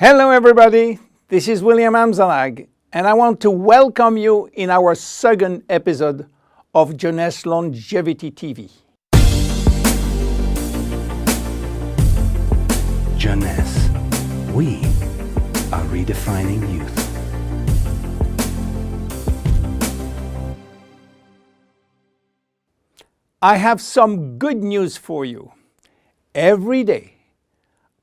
Hello everybody, this is William Amzalag, and I want to welcome you in our second episode of Jeunesse Longevity TV. Jeunesse, we are redefining youth. I have some good news for you. Every day,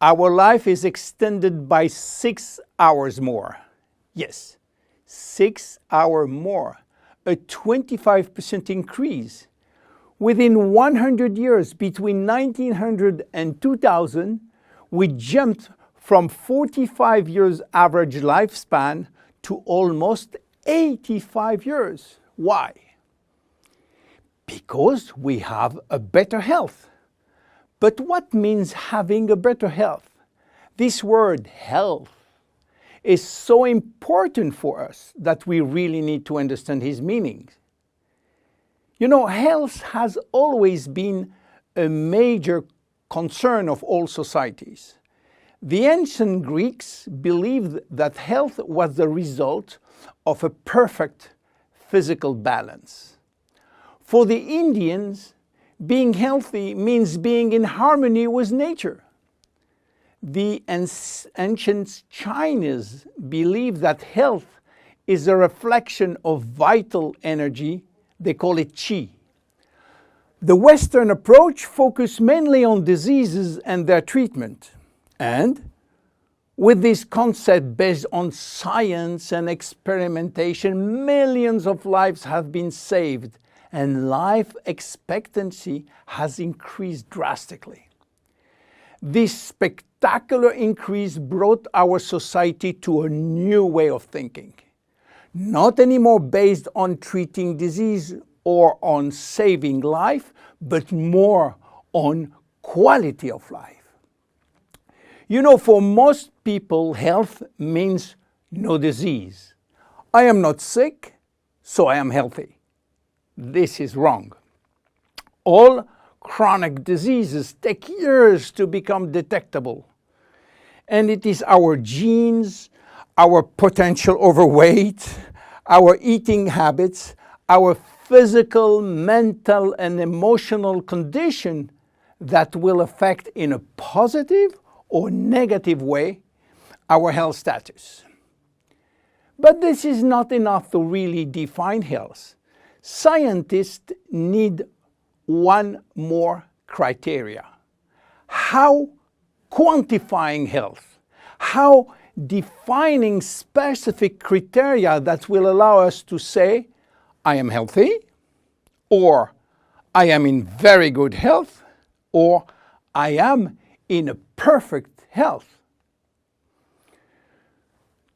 our life is extended by 6 hours more. Yes, 6 hours more, a 25% increase. Within 100 years, between 1900 and 2000, we jumped from 45 years average lifespan to almost 85 years. Why? Because we have a better health. But what means having a better health? This word health is so important for us that we really need to understand his meaning. You know, health has always been a major concern of all societies. The ancient Greeks believed that health was the result of a perfect physical balance. For the Indians, being healthy means being in harmony with nature. The ancient Chinese believed that health is a reflection of vital energy. They call it qi. The Western approach focused mainly on diseases and their treatment. And with this concept based on science and experimentation, millions of lives have been saved and life expectancy has increased drastically. This spectacular increase brought our society to a new way of thinking, not anymore based on treating disease or on saving life, but more on quality of life. You know, for most people, health means no disease. I am not sick, so I am healthy. This is wrong. All chronic diseases take years to become detectable. And it is our genes, our potential overweight, our eating habits, our physical, mental, and emotional condition that will affect in a positive or negative way our health status. But this is not enough to really define health. Scientists need one more criteria. How quantifying health, how defining specific criteria that will allow us to say, I am healthy, or I am in very good health, or I am in a perfect health.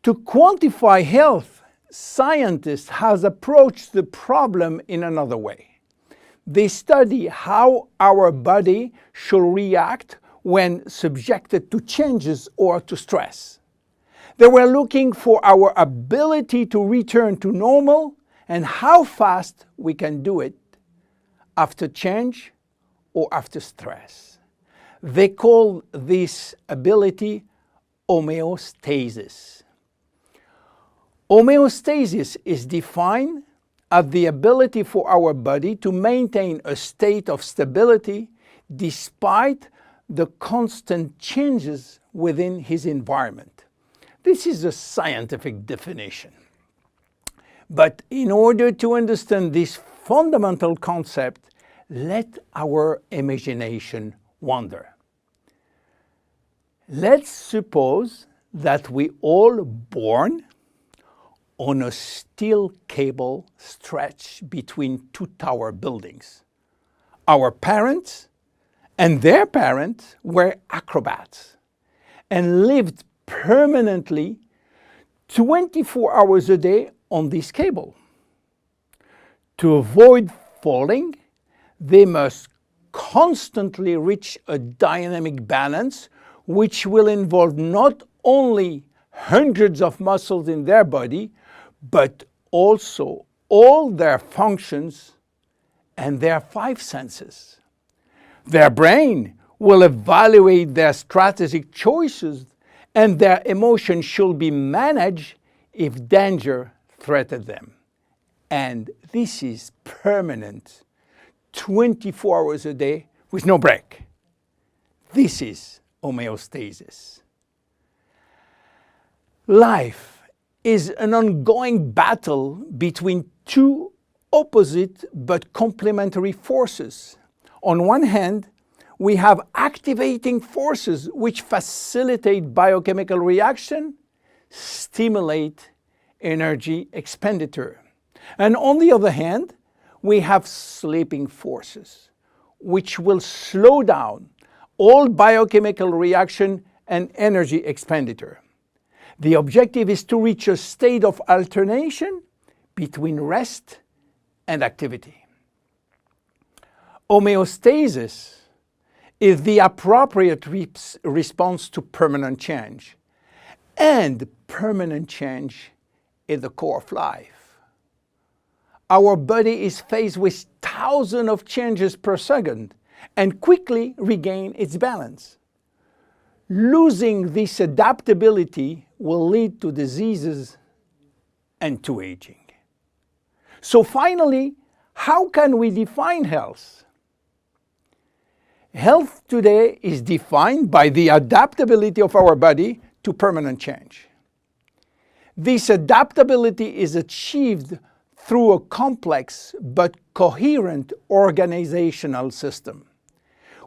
To quantify health, scientists have approached the problem in another way. They study how our body should react when subjected to changes or to stress. They were looking for our ability to return to normal and how fast we can do it after change or after stress. They call this ability homeostasis. Homeostasis is defined as the ability for our body to maintain a state of stability despite the constant changes within his environment. This is a scientific definition. But in order to understand this fundamental concept, let our imagination wander. Let's suppose that we all born on a steel cable stretched between two tower buildings. Our parents and their parents were acrobats and lived permanently 24 hours a day on this cable. To avoid falling, they must constantly reach a dynamic balance, which will involve not only hundreds of muscles in their body, but also all their functions and their 5 senses. Their brain will evaluate their strategic choices and their emotions should be managed if danger threatens them. And this is permanent, 24 hours a day with no break. This is homeostasis. Life is an ongoing battle between two opposite but complementary forces. On one hand, we have activating forces which facilitate biochemical reaction, stimulate energy expenditure. And on the other hand, we have sleeping forces which will slow down all biochemical reaction and energy expenditure. The objective is to reach a state of alternation between rest and activity. Homeostasis is the appropriate response to permanent change. And permanent change is the core of life. Our body is faced with thousands of changes per second and quickly regain its balance. Losing this adaptability will lead to diseases and to aging. So finally, how can we define health? Health today is defined by the adaptability of our body to permanent change. This adaptability is achieved through a complex but coherent organizational system,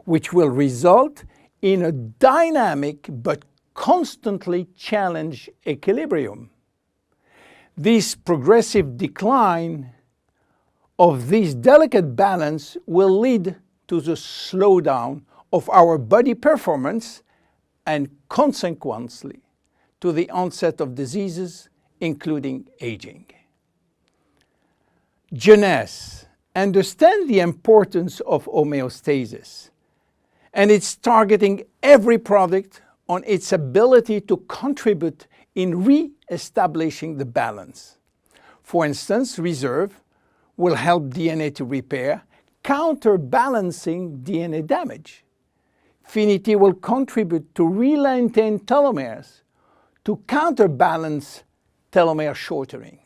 which will result in a dynamic but constantly challenged equilibrium. This progressive decline of this delicate balance will lead to the slowdown of our body performance and consequently to the onset of diseases, including aging. Jeunesse understands the importance of homeostasis, and it's targeting every product on its ability to contribute in re-establishing the balance. For instance, Reserve will help DNA to repair, counterbalancing DNA damage. Finity will contribute to re-lengthen telomeres to counterbalance telomere shortening.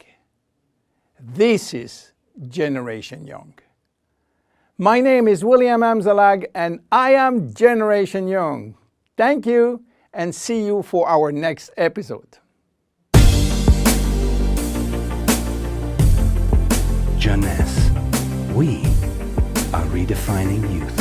This is Generation Young. My name is William Amzalag and I am Generation Young. Thank you and see you for our next episode. Jeunesse. We are redefining youth.